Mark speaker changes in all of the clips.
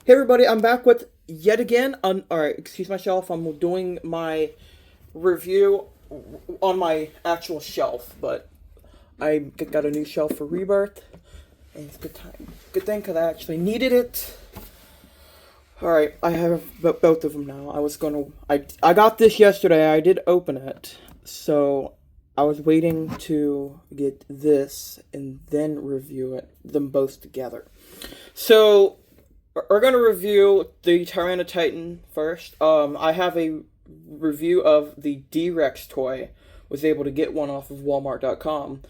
Speaker 1: Hey everybody, I'm back with yet again. Alright, excuse my shelf. I'm doing my review on my actual shelf, but I got a new shelf for Rebirth, and it's a good time. Good thing because I actually needed it. Alright, I have both of them now. I got this yesterday. I did open it, so I was waiting to get this and then review them both together. So we're going to review the Tyranno Titan first. I have a review of the D-Rex toy. Was able to get one off of Walmart.com.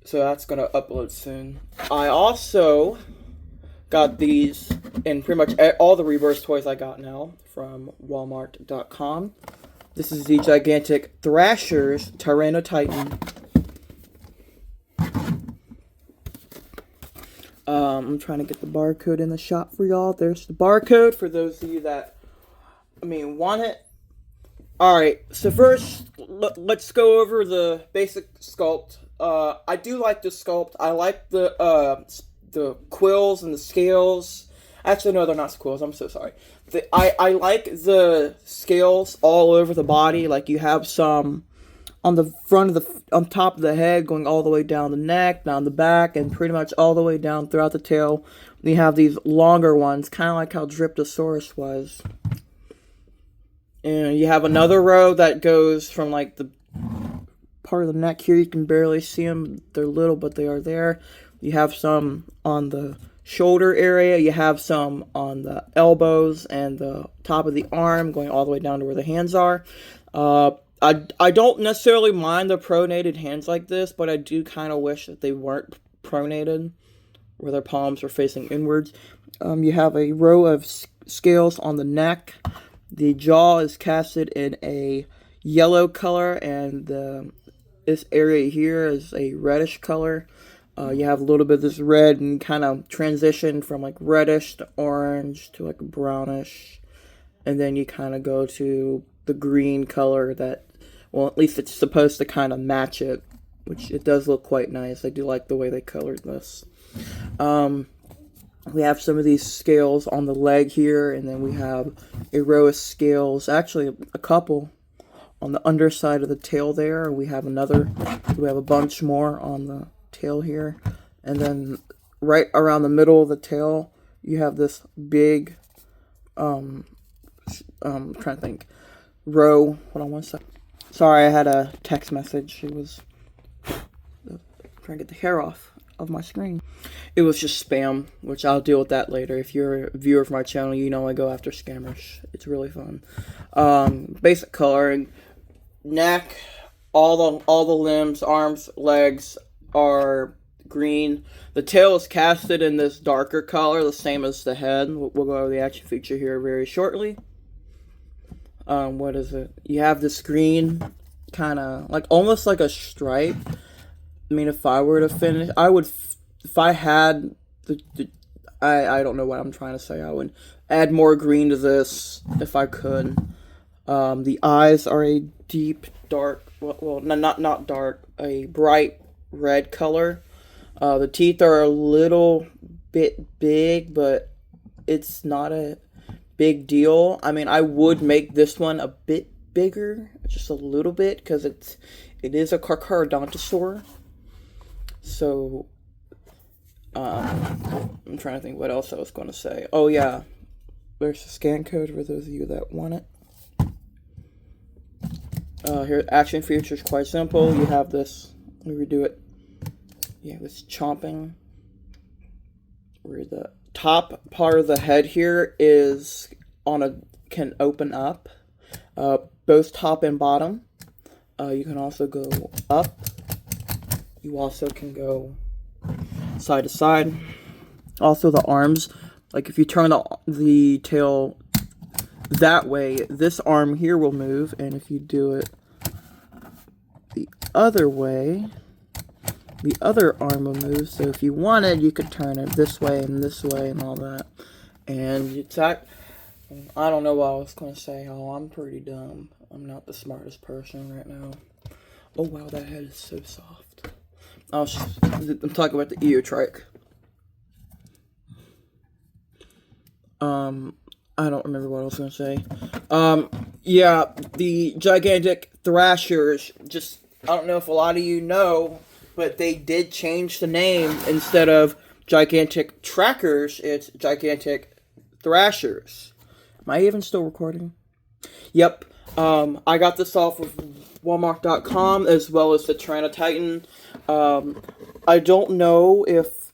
Speaker 1: So that's going to upload soon. I also got these, and pretty much all the Rebirth toys I got now from Walmart.com. This is the gigantic Thrashers Tyranno Titan. I'm trying to get the barcode in the shop for y'all. There's the barcode for those of you that, want it. Alright, so first, let's go over the basic sculpt. I do like the sculpt. I like the quills and the scales. Actually, no, they're not quills. I'm so sorry. I like the scales all over the body. Like, you have some on the front of on top of the head, going all the way down the neck, down the back, and pretty much all the way down throughout the tail. You have these longer ones, kind of like how Dryptosaurus was. And you have another row that goes from like the part of the neck here. You can barely see them. They're little, but they are there. You have some on the shoulder area. You have some on the elbows and the top of the arm, going all the way down to where the hands are. I don't necessarily mind the pronated hands like this, but I do kind of wish that they weren't pronated, where their palms are facing inwards. You have a row of scales on the neck. The jaw is casted in a yellow color, and this area here is a reddish color. You have a little bit of this red, and kind of transition from like reddish to orange to like brownish, and then you kind of go to the green color that, well, at least it's supposed to kind of match it, which it does look quite nice. I do like the way they colored this. We have some of these scales on the leg here, and then we have a row of scales, actually a couple on the underside of the tail there. We have a bunch more on the tail here, and then right around the middle of the tail, you have this big, I'm trying to think, row. Hold on one second. Sorry, I had a text message. It was trying to get the hair off of my screen. It was just spam, which I'll deal with that later. If you're a viewer of my channel, you know I go after scammers. It's really fun. Basic coloring, neck, all the limbs, arms, legs are green. The tail is casted in this darker color, the same as the head. We'll go over the action feature here very shortly. What is it? You have this green, kind of like almost like a stripe. If I were to finish, I would, if I had I don't know what I'm trying to say. I would add more green to this if I could. The eyes are a deep dark, well, not dark, a bright red color. The teeth are a little bit big, but it's not a big deal. I would make this one a bit bigger, just a little bit, because it is a Carcharodontosaur. So, I'm trying to think what else I was going to say. Oh yeah, there's a scan code for those of you that want it. Here, action feature is quite simple. You have this. Let me redo it. You have this chomping, where the top part of the head here can open up, both top and bottom. You can also go up. You also can go side to side. Also, the arms, like if you turn the tail that way, this arm here will move, and if you do it the other way, the other arm will move. So if you wanted, you could turn it this way and all that. And I don't know what I was going to say. Oh, I'm pretty dumb. I'm not the smartest person right now. Oh wow, that head is so soft. I'm talking about the Eotriceratops. I don't remember what I was going to say. Yeah, the gigantic Thrashers, just, I don't know if a lot of you know, but they did change the name. Instead of gigantic trackers, it's gigantic Thrashers. Am I even still recording? Yep. I got this off of Walmart.com as well as the Tyranno Titan. I don't know if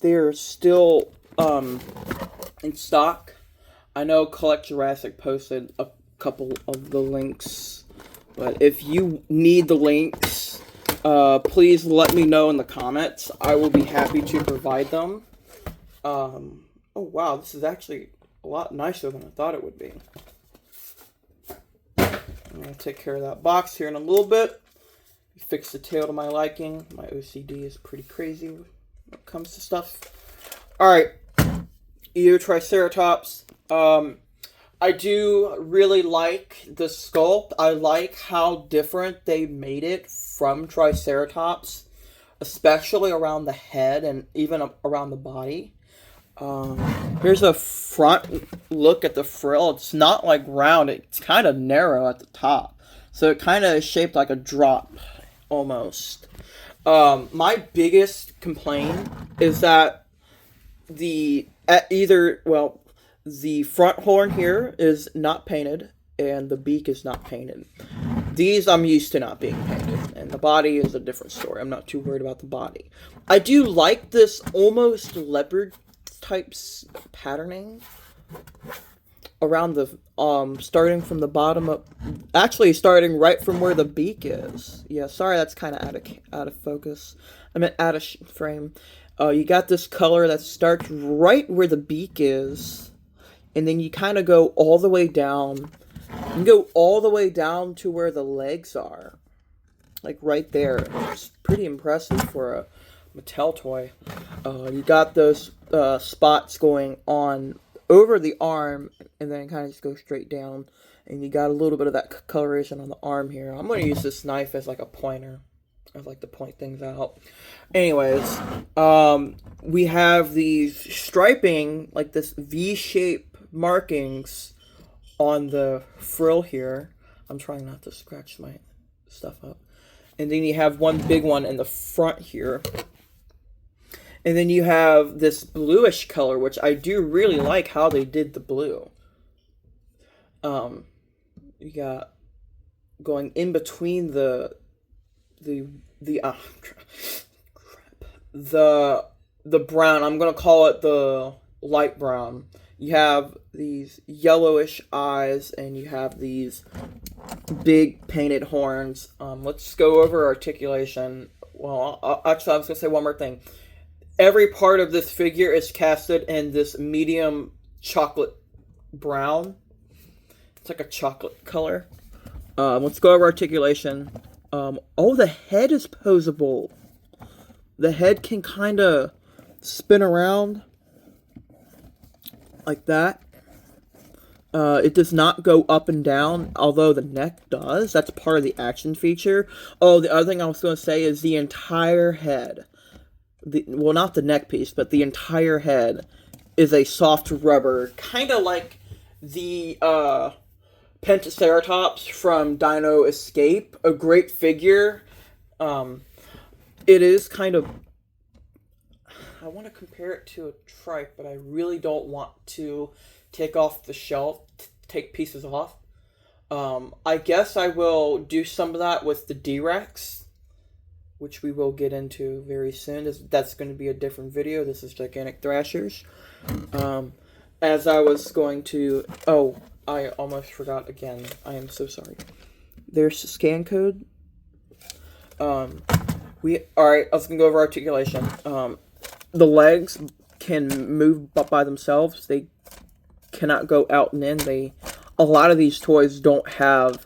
Speaker 1: they're still in stock. I know Collect Jurassic posted a couple of the links, but if you need the links, please let me know in the comments. I will be happy to provide them. Oh wow, this is actually a lot nicer than I thought it would be. I'm going to take care of that box here in a little bit. Fix the tail to my liking. My OCD is pretty crazy when it comes to stuff. Alright, Eotriceratops. I do really like the sculpt. I like how different they made it from Triceratops, especially around the head and even around the body. Here's a front look at the frill. It's not like round, it's kind of narrow at the top. So it kind of is shaped like a drop, almost. My biggest complaint is that the front horn here is not painted, and the beak is not painted. These I'm used to not being painted, and the body is a different story. I'm not too worried about the body. I do like this almost leopard types patterning around the starting from the bottom up, actually starting right from where the beak is. Yeah, sorry, that's kind of out of focus. I meant out of frame. You got this color that starts right where the beak is, and then you kind of go all the way down. You can go all the way down to where the legs are, like right there. It's pretty impressive for a Mattel toy. You got those spots going on over the arm, and then it kind of just goes straight down, and you got a little bit of that coloration on the arm here. I'm going to use this knife as like a pointer. I like to point things out. Anyways, we have these striping, like this V-shape markings on the frill here. I'm trying not to scratch my stuff up. And then you have one big one in the front here. And then you have this bluish color, which I do really like how they did the blue. You got going in between the brown. I'm gonna call it the light brown. You have these yellowish eyes, and you have these big painted horns. Let's go over articulation. Well, actually, I was gonna say one more thing. Every part of this figure is casted in this medium chocolate brown. It's like a chocolate color. Let's go over articulation. Oh, the head is posable. The head can kind of spin around like that. It does not go up and down, although the neck does. That's part of the action feature. Oh, the other thing I was going to say is the entire head. Well, not the neck piece, but the entire head is a soft rubber, kind of like the Pentaceratops from Dino Escape. A great figure. It is kind of... I want to compare it to a trike, but I really don't want to take off the shelf, take pieces off. I guess I will do some of that with the D-Rex, which we will get into very soon. That's going to be a different video. This is Gigantic Thrashers. As I was going to... Oh, I almost forgot again. I am so sorry. There's the scan code. Alright, I was going to go over articulation. The legs can move by themselves. They cannot go out and in. A lot of these toys don't have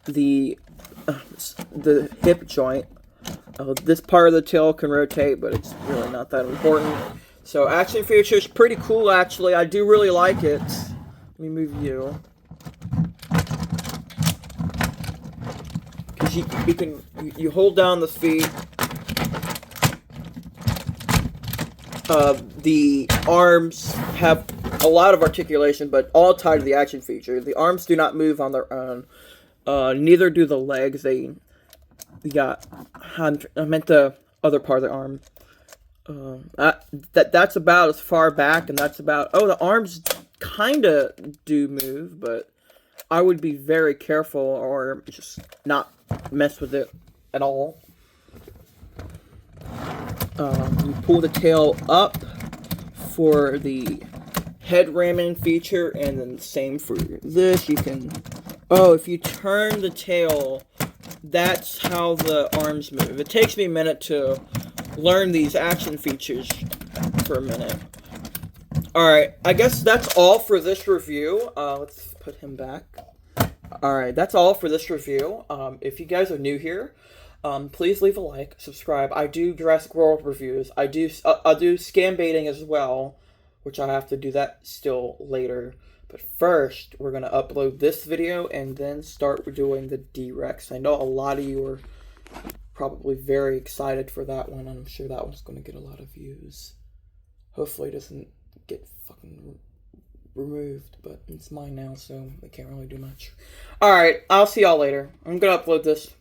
Speaker 1: the hip joint. This part of the tail can rotate, but it's really not that important. So action feature is pretty cool, actually. I do really like it. Let me move you. Because you hold down the feet. The arms have a lot of articulation, but all tied to the action feature. The arms do not move on their own. Neither do the legs. I meant the other part of the arm. That's about as far back, and that's about... Oh, the arms kind of do move, but I would be very careful or just not mess with it at all. You pull the tail up for the head ramming feature, and then the same for this. You can... Oh, if you turn the tail, that's how the arms move. It takes me a minute to learn these action features for a minute. Alright, I guess that's all for this review. Let's put him back. Alright, that's all for this review. If you guys are new here, please leave a like, subscribe. I do Jurassic World reviews. I do scam baiting as well, which I have to do that still later. But first, we're going to upload this video and then start doing the D-Rex. I know a lot of you are probably very excited for that one. I'm sure that one's going to get a lot of views. Hopefully it doesn't get fucking removed, but it's mine now, so I can't really do much. Alright, I'll see y'all later. I'm going to upload this.